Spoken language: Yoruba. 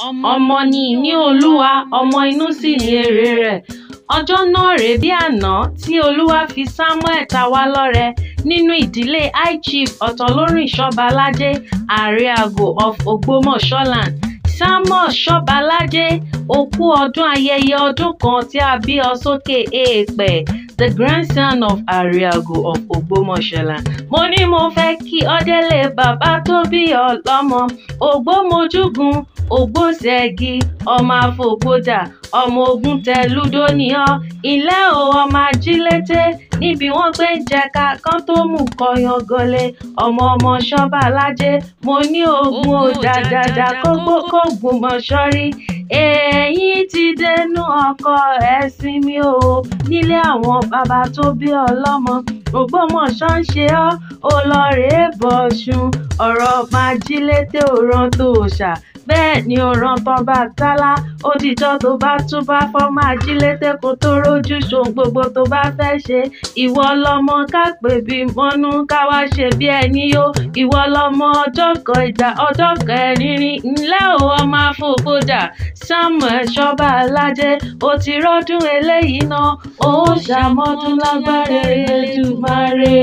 ọmọ ni ìní Olúwa, ọmọ inú sì ni èrè rẹ̀. Ọjọ́ náà rèé bí àná tí Olúwa fi Samuel ta wá lọ́rẹ nínú ìdílé High Chief Ọ̀tọ̀lọ́rìn Sobalaje, Ariago of Ogbomosho land. Samuel Sobalaje, ó kú ọdún ayẹyẹ ọdún kan tí a bí ọ sókè èèpẹ̀, the grandson of Ariago of Ogbomosho land. Mo ní mo fẹ́ kí ọ délé bàbá tó bí ọ lọ́mọ, Ògbómojúgun, Ògbóṣẹ́gi, ọmọ Afọ̀gbọ́jà, ọmọ ogun tẹ̀lúdó ni ọ́. Ilé o ọmọ ajílété, níbi wọ́n gbé ń jẹka kán tó mú kọyan gọlé. Ọmọ Sobalaje, mo ní ogun ò dàdàdà k'Ógbómosho rí. Èyí ti dénú ọkọ ẹ̀sìn mi o, nílé àwọn bàbá tó bí ọ lọ́mọ. Ògbómosho ń ṣe ọ́, ó lọ rèé bọ̀ṣun. Ọ̀rọ̀ májílété ò rán tó ṣà, bẹ́ẹ̀ ni ó rán t'Ọbàtálá. Ó dìjọ́ tó bá túbá fọ́mọ ajílété kó tó rójú ṣohun gbogbo tó bá fẹ́ ṣe. Ìwọ lọmọ ká pè bí mọ́nú, ká wá ṣe bí ẹni yó. Ìwọ lọmọ ọjọ́ kan ìjà, ọjọ́ kẹrìnrin. Ńlẹ́ o ọmọ Afọ̀gbọ́jà, Samuel Sobalaje, ó ti rọ́dún eléyìí náà, ó ṣàmọ́dún lágbára Elédùmarè.